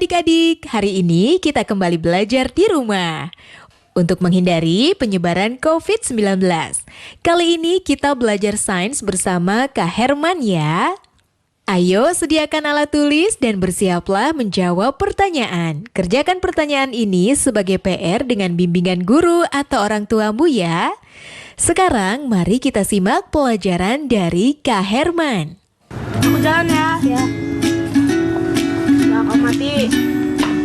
adik-adik, hari ini kita kembali belajar di rumah untuk menghindari penyebaran COVID-19. Kali ini kita belajar sains bersama Kak Herman ya. Ayo sediakan alat tulis dan bersiaplah menjawab pertanyaan. Kerjakan pertanyaan ini sebagai PR dengan bimbingan guru atau orang tuamu ya. Sekarang mari kita simak pelajaran dari Kak Herman. Aku jalan ya. Ya, Ya, kau mati.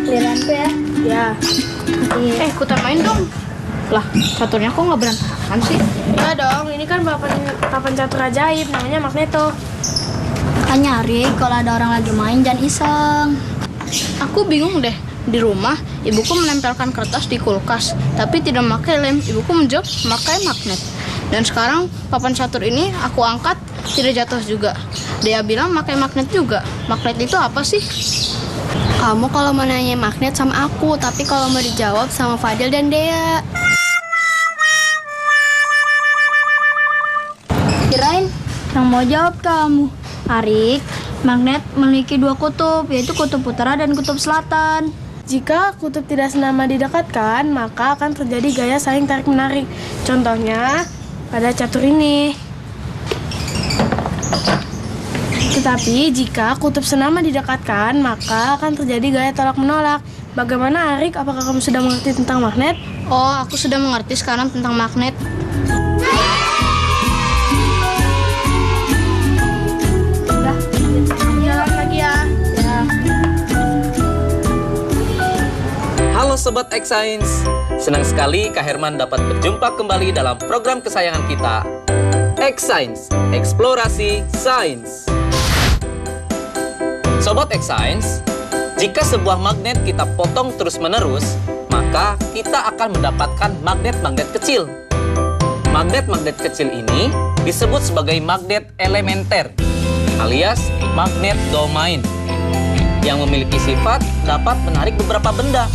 liranku ya. Ya. Iya. Ikutan main dong. Lah, caturnya kok nggak berantakan sih? Ya dong, ini kan papan catur ajaib, namanya Magneto. Kan nyari kalau ada orang lagi main jangan iseng. Aku bingung deh. Di rumah, ibuku menempelkan kertas di kulkas, tapi tidak memakai lem. Ibuku menjawab memakai magnet. Dan sekarang papan catur ini aku angkat, tidak jatuh juga. Dia bilang pakai magnet juga. Magnet itu apa sih? Kamu kalau mau nanya magnet sama aku, tapi kalau mau dijawab sama Fadil dan Dea. Kirain yang mau jawab kamu. Arik, magnet memiliki dua kutub, yaitu kutub utara dan kutub selatan. Jika kutub tidak senama didekatkan, maka akan terjadi gaya saling tarik-menarik. Contohnya, pada catur ini. Tetapi jika kutub senama didekatkan, maka akan terjadi gaya tolak-menolak. Bagaimana, Arik? Apakah kamu sudah mengerti tentang magnet? Oh, aku sudah mengerti sekarang tentang magnet. Jalan lagi ya. Halo Sobat X Science, senang sekali Kak Herman dapat berjumpa kembali dalam program kesayangan kita, X Science, Eksplorasi Sains. Sobat X Science, jika sebuah magnet kita potong terus-menerus, maka kita akan mendapatkan magnet-magnet kecil. Magnet-magnet kecil ini disebut sebagai magnet elementer, alias magnet domain, yang memiliki sifat dapat menarik beberapa benda.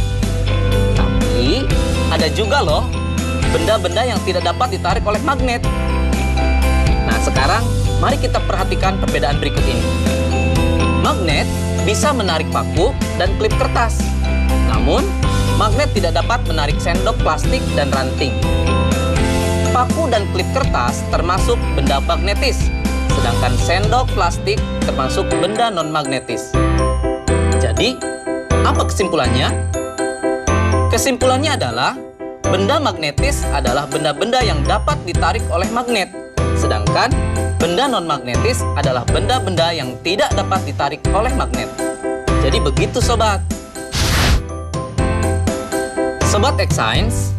Tapi ada juga loh benda-benda yang tidak dapat ditarik oleh magnet. Nah, sekarang mari kita perhatikan perbedaan berikut ini. Magnet bisa menarik paku dan klip kertas. Namun, magnet tidak dapat menarik sendok plastik dan ranting. Paku dan klip kertas termasuk benda magnetis, sedangkan sendok plastik termasuk benda non-magnetis. Jadi, apa kesimpulannya? Kesimpulannya adalah, benda magnetis adalah benda-benda yang dapat ditarik oleh magnet, sedangkan benda non-magnetis adalah benda-benda yang tidak dapat ditarik oleh magnet. Jadi begitu sobat. Sobat X Science,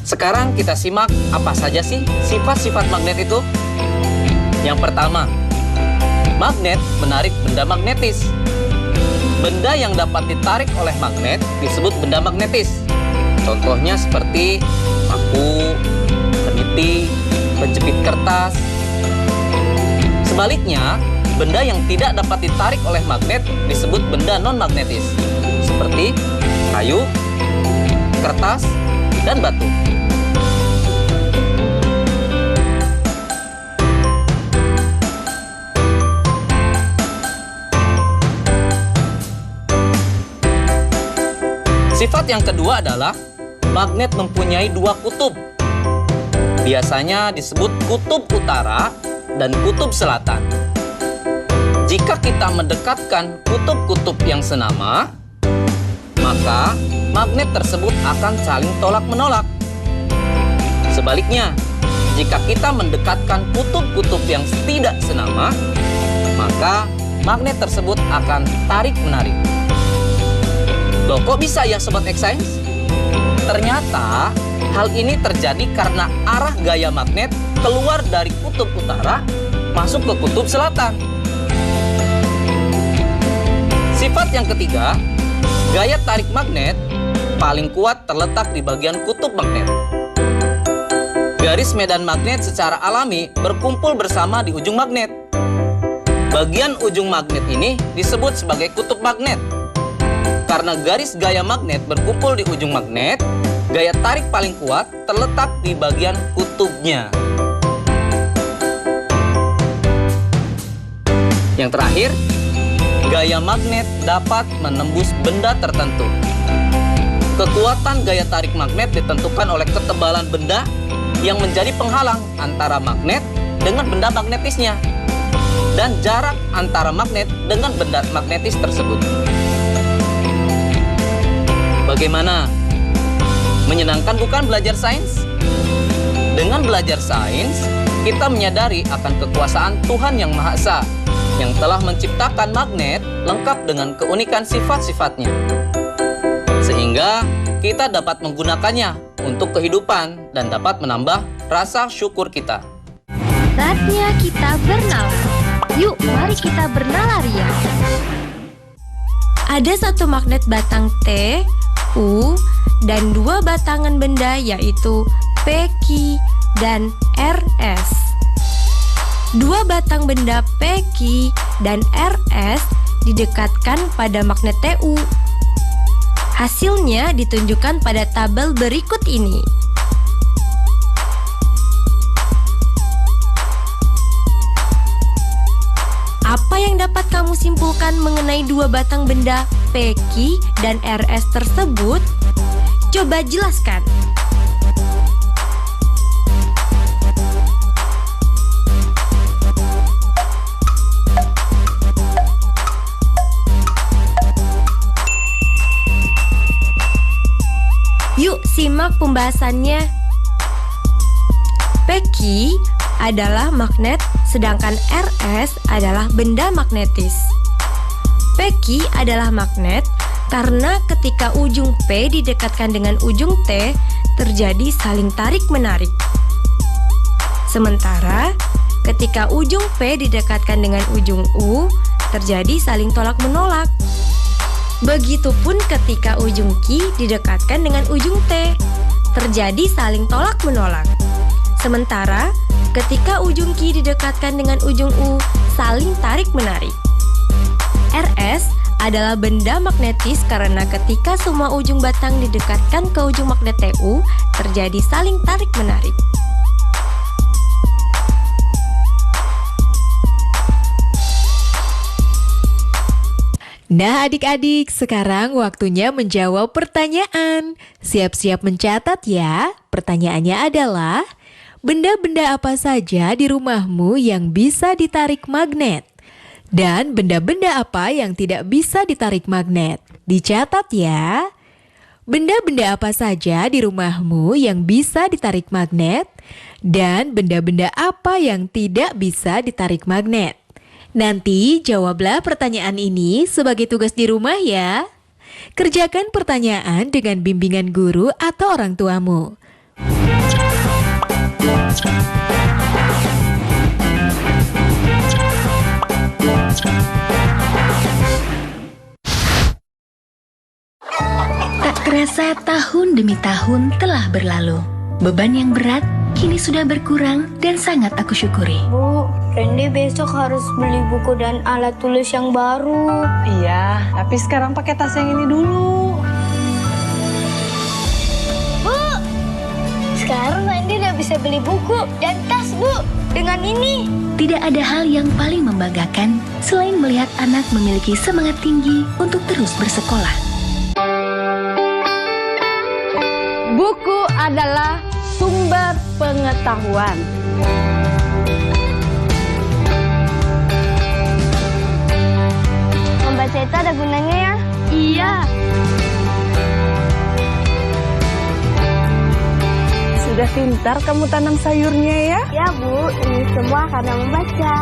sekarang kita simak apa saja sih sifat-sifat magnet itu. Yang pertama, magnet menarik benda magnetis. Benda yang dapat ditarik oleh magnet disebut benda magnetis. Contohnya seperti paku, peniti, penjepit kertas. Sebaliknya, benda yang tidak dapat ditarik oleh magnet disebut benda non-magnetis, seperti kayu, kertas, dan batu. Sifat yang kedua adalah magnet mempunyai dua kutub. Biasanya disebut kutub utara dan kutub selatan. Jika kita mendekatkan kutub-kutub yang senama, maka magnet tersebut akan saling tolak-menolak. Sebaliknya, jika kita mendekatkan kutub-kutub yang tidak senama, maka magnet tersebut akan tarik-menarik. Loh, kok bisa ya Sobat X Science? Ternyata hal ini terjadi karena arah gaya magnet keluar dari kutub utara masuk ke kutub selatan. Sifat yang ketiga, gaya tarik magnet paling kuat terletak di bagian kutub magnet. Garis medan magnet secara alami berkumpul bersama di ujung magnet. Bagian ujung magnet ini disebut sebagai kutub magnet. Karena garis gaya magnet berkumpul di ujung magnet, gaya tarik paling kuat terletak di bagian kutubnya. Yang terakhir, Gaya magnet dapat menembus benda tertentu. Kekuatan gaya tarik magnet ditentukan oleh ketebalan benda yang menjadi penghalang antara magnet dengan benda magnetisnya dan jarak antara magnet dengan benda magnetis tersebut. Bagaimana? Menyenangkan bukan belajar sains? Dengan belajar sains, kita menyadari akan kekuasaan Tuhan Yang Maha Esa yang telah menciptakan magnet lengkap dengan keunikan sifat-sifatnya. Sehingga kita dapat menggunakannya untuk kehidupan dan dapat menambah rasa syukur kita. Saatnya kita bernalar. Yuk, mari kita bernalar ya. Ada satu magnet batang T, U, dan dua batangan benda yaitu P, Q, dan RS. Dua batang benda P, Q, dan RS didekatkan pada magnet TU. Hasilnya ditunjukkan pada tabel berikut ini. Apa yang dapat kamu simpulkan mengenai dua batang benda P, Q, dan RS tersebut? Coba jelaskan. Yuk simak pembahasannya. P, Q adalah magnet, sedangkan RS adalah benda magnetis. P, Q adalah magnet karena ketika ujung P didekatkan dengan ujung T, terjadi saling tarik-menarik. Sementara ketika ujung P didekatkan dengan ujung U, terjadi saling tolak-menolak. Begitupun ketika ujung Q didekatkan dengan ujung T, terjadi saling tolak-menolak. Sementara ketika ujung Q didekatkan dengan ujung U, saling tarik-menarik. RS adalah benda magnetis karena ketika semua ujung batang didekatkan ke ujung magnet TU, terjadi saling tarik-menarik. Nah adik-adik, sekarang waktunya menjawab pertanyaan. Siap-siap mencatat ya. Pertanyaannya adalah, benda-benda apa saja di rumahmu yang bisa ditarik magnet? Dan benda-benda apa yang tidak bisa ditarik magnet? Dicatat ya. Benda-benda apa saja di rumahmu yang bisa ditarik magnet? Dan benda-benda apa yang tidak bisa ditarik magnet? Nanti jawablah pertanyaan ini sebagai tugas di rumah ya. Kerjakan pertanyaan dengan bimbingan guru atau orang tuamu. Tak terasa tahun demi tahun telah berlalu. Beban yang berat kini sudah berkurang dan sangat aku syukuri. Bu, Randy besok harus beli buku dan alat tulis yang baru. Iya, tapi sekarang pakai tas yang ini dulu. Bu, sekarang Randy udah bisa beli buku dan tas, Bu. Dengan ini. Tidak ada hal yang paling membanggakan selain melihat anak memiliki semangat tinggi untuk terus bersekolah. Buku adalah sumber pengetahuan. Membaca itu ada gunanya ya? Iya. Sudah pintar kamu tanam sayurnya ya? Ya Bu, ini semua karena membaca.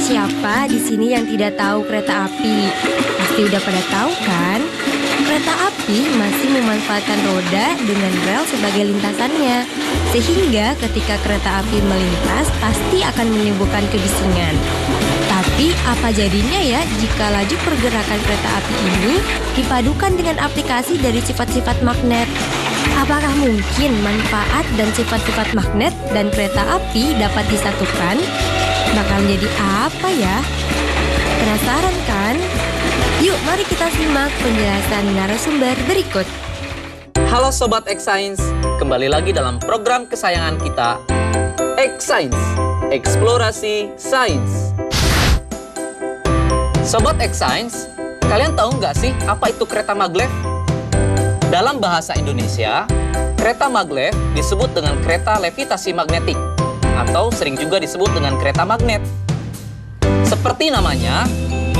Siapa di sini yang tidak tahu kereta api? Pasti udah pada tahu kan? Kereta api masih memanfaatkan roda dengan rel sebagai lintasannya, sehingga ketika kereta api melintas pasti akan menimbulkan kebisingan. Tapi apa jadinya ya jika laju pergerakan kereta api ini dipadukan dengan aplikasi dari sifat-sifat magnet? Apakah mungkin manfaat dan sifat-sifat magnet dan kereta api dapat disatukan? Bakal jadi apa ya? Penasaran kan? Yuk mari kita simak penjelasan narasumber berikut. Halo Sobat X-Science, kembali lagi dalam program kesayangan kita, X-Science, Eksplorasi Sains. Sobat X-Science, kalian tahu nggak sih apa itu kereta maglev? Dalam bahasa Indonesia, kereta maglev disebut dengan kereta levitasi magnetik, atau sering juga disebut dengan kereta magnet. Seperti namanya,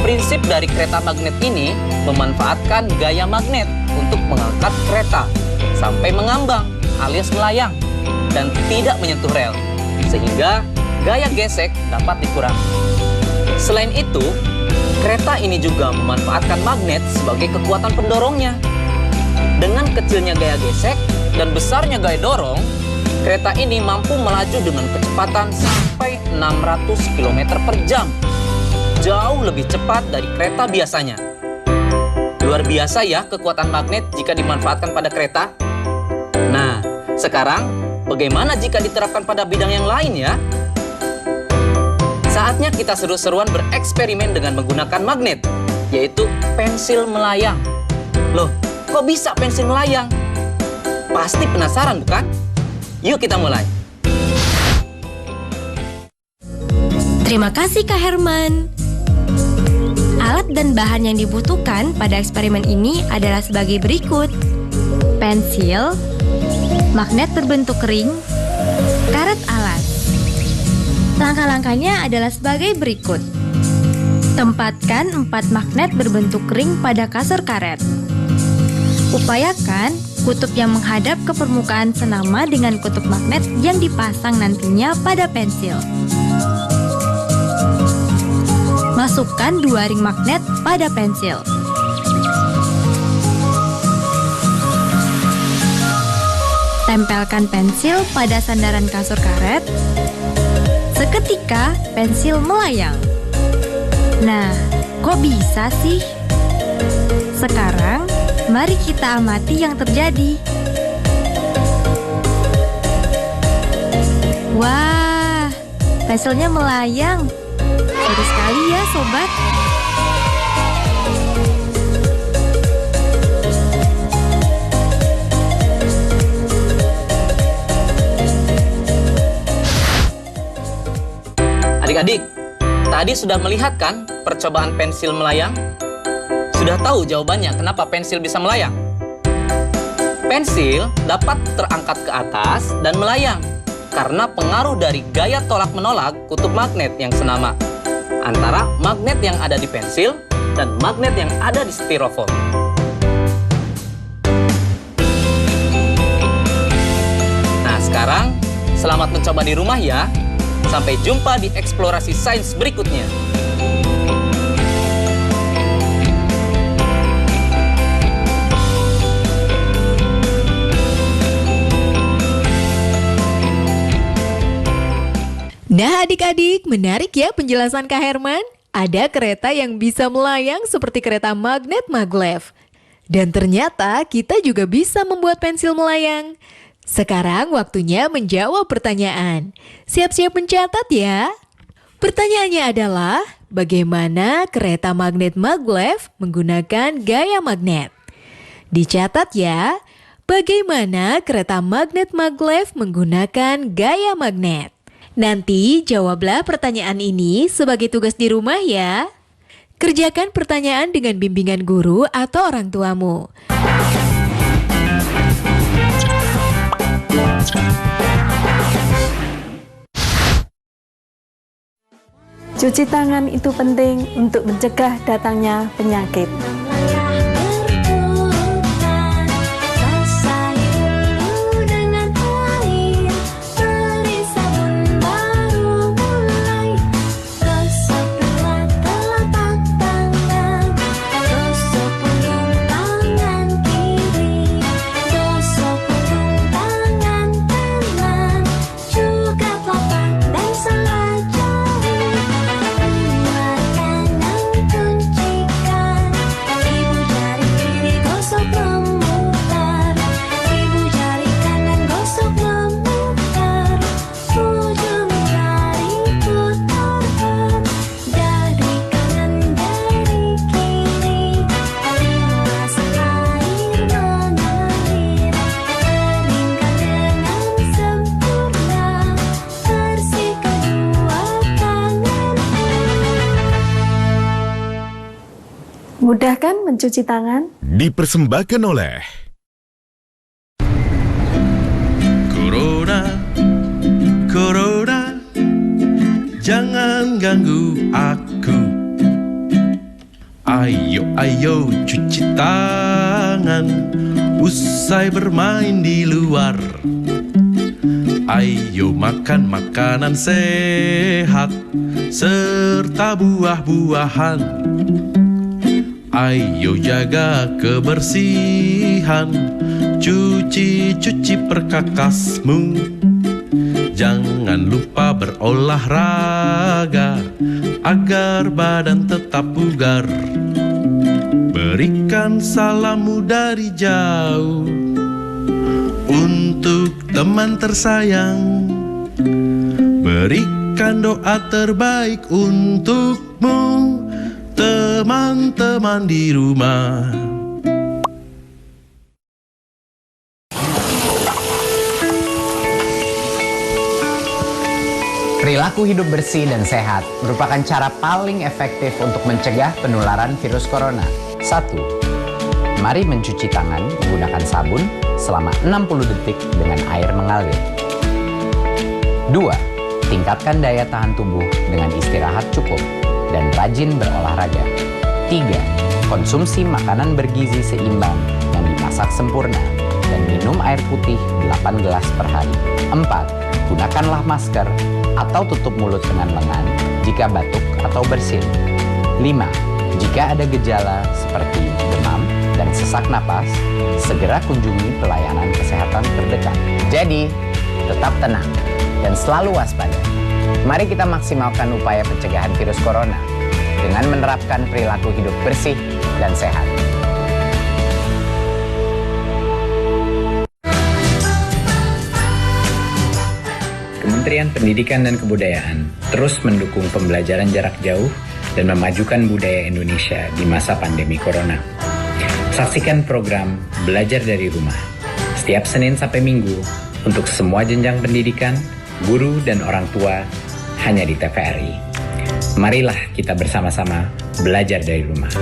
prinsip dari kereta magnet ini memanfaatkan gaya magnet untuk mengangkat kereta sampai mengambang alias melayang dan tidak menyentuh rel, sehingga gaya gesek dapat dikurangi. Selain itu, kereta ini juga memanfaatkan magnet sebagai kekuatan pendorongnya. Dengan kecilnya gaya gesek dan besarnya gaya dorong, kereta ini mampu melaju dengan kecepatan sampai 600 km per jam. Jauh lebih cepat dari kereta biasanya. Luar biasa ya kekuatan magnet jika dimanfaatkan pada kereta. Nah, sekarang bagaimana jika diterapkan pada bidang yang lain ya? Saatnya kita seru-seruan bereksperimen dengan menggunakan magnet, yaitu pensil melayang. Loh, kok bisa pensil melayang? Pasti penasaran bukan? Yuk kita mulai. Terima kasih Kak Herman. Alat dan bahan yang dibutuhkan pada eksperimen ini adalah sebagai berikut: pensil, magnet berbentuk ring, karet alas. Langkah-langkahnya adalah sebagai berikut. Tempatkan 4 magnet berbentuk ring pada kasur karet. Upayakan kutub yang menghadap ke permukaan senama dengan kutub magnet yang dipasang nantinya pada pensil. Masukkan 2 ring magnet pada pensil. Tempelkan pensil pada sandaran kasur karet. Seketika pensil melayang. Nah, kok bisa sih? Sekarang, mari kita amati yang terjadi. Wah, pensilnya melayang. Seru sekali ya, sobat. Adik-adik, tadi sudah melihat kan percobaan pensil melayang? Sudah tahu jawabannya kenapa pensil bisa melayang? Pensil dapat terangkat ke atas dan melayang karena pengaruh dari gaya tolak-menolak kutub magnet yang senama antara magnet yang ada di pensil dan magnet yang ada di styrofoam. Nah, sekarang selamat mencoba di rumah ya. Sampai jumpa di eksplorasi sains berikutnya. Nah adik-adik, menarik ya penjelasan Kak Herman. Ada kereta yang bisa melayang seperti kereta magnet maglev. Dan ternyata kita juga bisa membuat pensil melayang. Sekarang waktunya menjawab pertanyaan. Siap-siap mencatat ya. Pertanyaannya adalah, bagaimana kereta magnet maglev menggunakan gaya magnet? Dicatat ya, bagaimana kereta magnet maglev menggunakan gaya magnet? Nanti jawablah pertanyaan ini sebagai tugas di rumah ya. Kerjakan pertanyaan dengan bimbingan guru atau orang tuamu. Cuci tangan itu penting untuk mencegah datangnya penyakit. Mudah kan mencuci tangan? Dipersembahkan oleh Corona, Corona, jangan ganggu aku. Ayo, ayo cuci tangan, usai bermain di luar. Ayo makan makanan sehat, serta buah-buahan. Ayo jaga kebersihan, cuci perkakasmu. Jangan lupa berolahraga agar badan tetap bugar. Berikan salammu dari jauh untuk teman tersayang. Berikan doa terbaik untukmu, teman-teman di rumah. Perilaku hidup bersih dan sehat merupakan cara paling efektif untuk mencegah penularan virus corona. 1. Mari mencuci tangan menggunakan sabun selama 60 detik dengan air mengalir. 2. Tingkatkan daya tahan tubuh dengan istirahat cukup dan rajin berolahraga. 3. Konsumsi makanan bergizi seimbang yang dimasak sempurna dan minum air putih 8 gelas per hari. 4. Gunakanlah masker atau tutup mulut dengan lengan jika batuk atau bersin. 5. Jika ada gejala seperti demam dan sesak napas, segera kunjungi pelayanan kesehatan terdekat. Jadi, tetap tenang dan selalu waspada. Mari kita maksimalkan upaya pencegahan virus corona dengan menerapkan perilaku hidup bersih dan sehat. Kementerian Pendidikan dan Kebudayaan terus mendukung pembelajaran jarak jauh dan memajukan budaya Indonesia di masa pandemi corona. Saksikan program Belajar dari Rumah setiap Senin sampai Minggu untuk semua jenjang pendidikan, guru, dan orang tua hanya di TVRI. Marilah kita bersama-sama belajar dari rumah.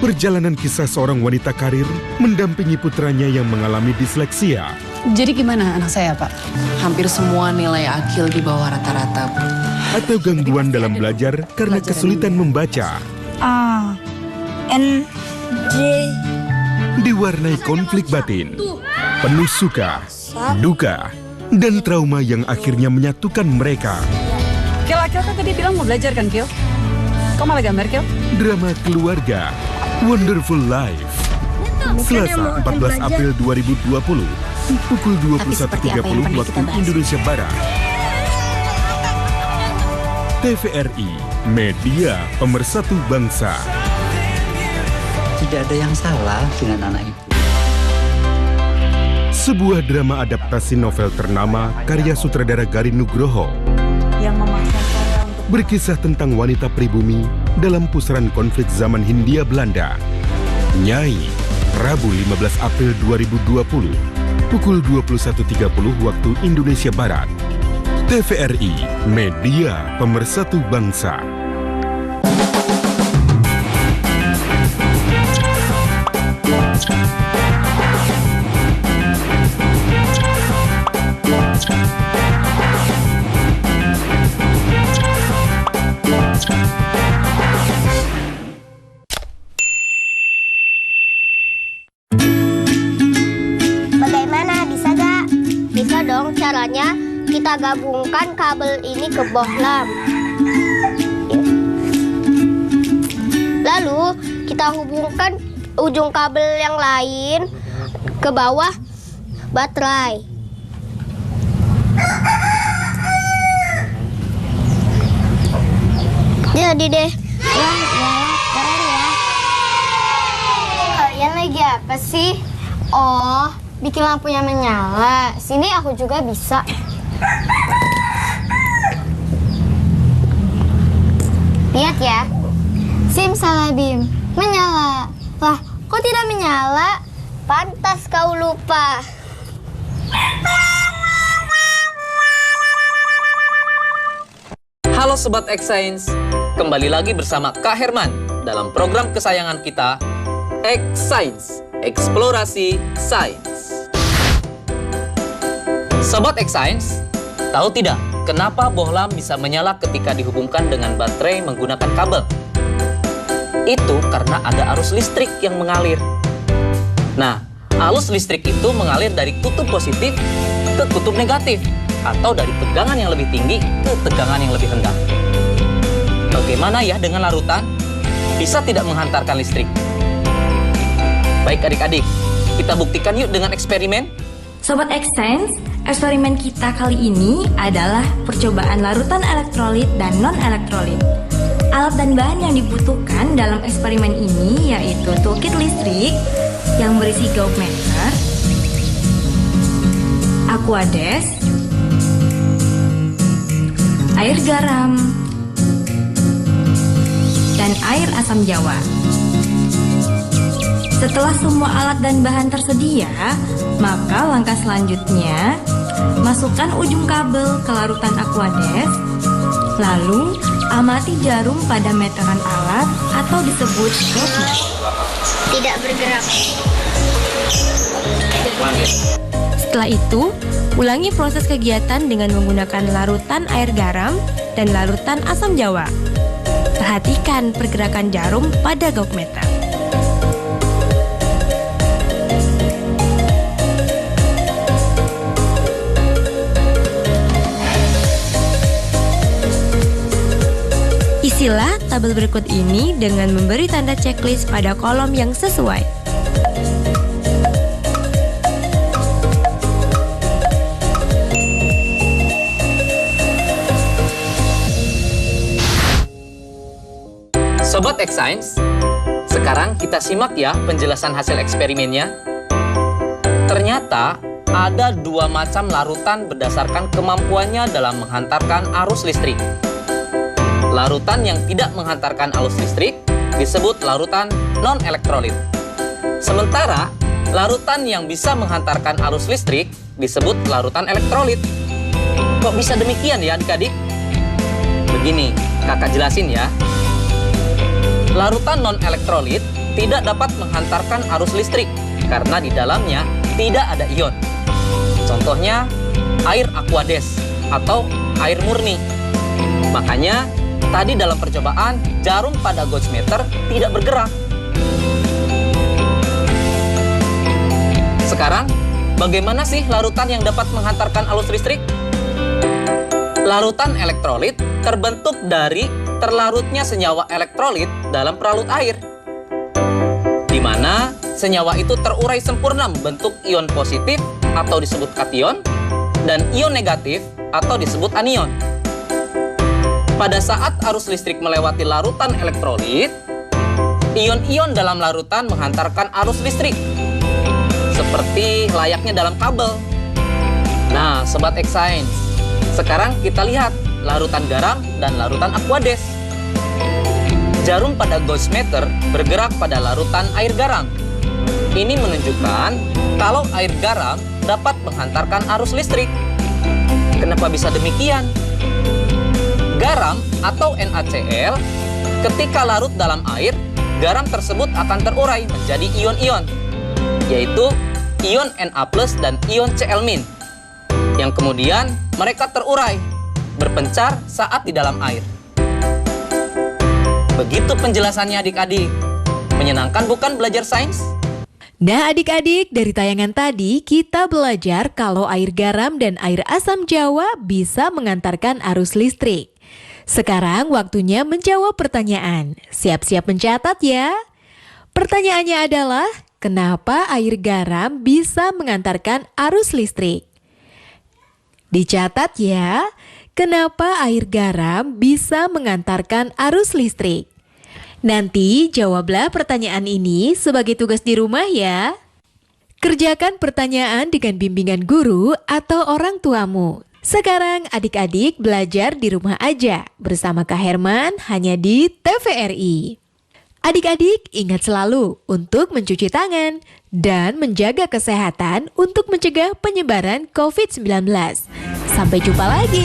perjalanan kisah seorang wanita karir mendampingi putranya yang mengalami disleksia. Jadi gimana anak saya, Pak? Hampir semua nilai akil di bawah rata-rata, Bu. Atau gangguan dalam belajar karena kesulitan membaca. A, N, J. Diwarnai konflik batin, penuh suka, duka, dan trauma yang akhirnya menyatukan mereka. Kil, kan tadi bilang mau belajar kan, Kil? Kok malah gambar, Kil? Drama keluarga, Wonderful Life. Selasa 14 April 2020, pukul 21.30 waktu Indonesia Barat. TVRI, media pemersatu bangsa. Tidak ada yang salah dengan anak itu. Sebuah drama adaptasi novel ternama karya sutradara Garin Nugroho Yang memaksa saya untuk berkisah tentang wanita pribumi dalam pusaran konflik zaman Hindia Belanda. Nyai, Rabu 15 April 2020, pukul 21.30 waktu Indonesia Barat. TVRI, media pemersatu bangsa. Bagaimana, bisa gak? Bisa dong, caranya kita gabungkan kabel ini ke bohlam. Lalu kita hubungkan ujung kabel yang lain ke bawah baterai. Jadi deh. Wah, keren ya. Kalian lagi apa sih? Oh, bikin lampunya menyala. Sini aku juga bisa. Lihat ya. Simsalabim, menyala. Lah, kok tidak menyala? Pantas kau lupa. Halo Sobat X Science, kembali lagi bersama Kak Herman dalam program kesayangan kita, X Science, Eksplorasi Sains. Sobat X Science, tahu tidak kenapa bohlam bisa menyala ketika dihubungkan dengan baterai menggunakan kabel? Itu karena ada arus listrik yang mengalir. Nah, arus listrik itu mengalir dari kutub positif ke kutub negatif, atau dari tegangan yang lebih tinggi ke tegangan yang lebih rendah. Bagaimana ya dengan larutan? Bisa tidak menghantarkan listrik? Baik adik-adik, kita buktikan yuk dengan eksperimen. Sobat X Science, eksperimen kita kali ini adalah percobaan larutan elektrolit dan non-elektrolit. Alat dan bahan yang dibutuhkan dalam eksperimen ini yaitu toolkit listrik yang berisi gauge-meter, aquades, air garam, dan air asam jawa. Setelah semua alat dan bahan tersedia, maka langkah selanjutnya, masukkan ujung kabel ke larutan aquades, lalu amati jarum pada meteran alat atau disebut gauge. Tidak bergerak. Setelah itu, ulangi proses kegiatan dengan menggunakan larutan air garam dan larutan asam jawa. Perhatikan pergerakan jarum pada gauge-meter. Isilah tabel berikut ini dengan memberi tanda checklist pada kolom yang sesuai. Sobat X Science, sekarang kita simak ya penjelasan hasil eksperimennya. Ternyata ada dua macam larutan berdasarkan kemampuannya dalam menghantarkan arus listrik. Larutan yang tidak menghantarkan arus listrik disebut larutan non-elektrolit. Sementara larutan yang bisa menghantarkan arus listrik disebut larutan elektrolit. Kok bisa demikian ya adik-adik? Begini, kakak jelasin ya. Larutan non-elektrolit tidak dapat menghantarkan arus listrik karena di dalamnya tidak ada ion. Contohnya air aquades atau air murni. Makanya tadi dalam percobaan jarum pada gauge meter tidak bergerak. Sekarang bagaimana sih larutan yang dapat menghantarkan arus listrik? Larutan elektrolit terbentuk dari terlarutnya senyawa elektrolit dalam peralut air, di mana senyawa itu terurai sempurna membentuk ion positif atau disebut kation dan ion negatif atau disebut anion. Pada saat arus listrik melewati larutan elektrolit, ion-ion dalam larutan menghantarkan arus listrik, seperti layaknya dalam kabel. Nah, Sobat X Science, sekarang kita lihat larutan garam dan larutan aquades. Jarum pada gauge meter bergerak pada larutan air garam. Ini menunjukkan kalau air garam dapat menghantarkan arus listrik. Kenapa bisa demikian? Garam atau NaCl ketika larut dalam air, garam tersebut akan terurai menjadi ion-ion, yaitu ion Na+ dan ion Cl-, yang kemudian mereka terurai, berpencar saat di dalam air. Begitu penjelasannya adik-adik. Menyenangkan bukan belajar sains? Nah adik-adik, dari tayangan tadi kita belajar kalau air garam dan air asam jawa bisa mengantarkan arus listrik. Sekarang waktunya menjawab pertanyaan. Siap-siap mencatat ya. Pertanyaannya adalah, kenapa air garam bisa mengantarkan arus listrik? Dicatat ya, kenapa air garam bisa mengantarkan arus listrik? Nanti jawablah pertanyaan ini sebagai tugas di rumah ya. Kerjakan pertanyaan dengan bimbingan guru atau orang tuamu. Sekarang adik-adik belajar di rumah aja bersama Kak Herman hanya di TVRI. Adik-adik ingat selalu untuk mencuci tangan dan menjaga kesehatan untuk mencegah penyebaran COVID-19. Sampai jumpa lagi.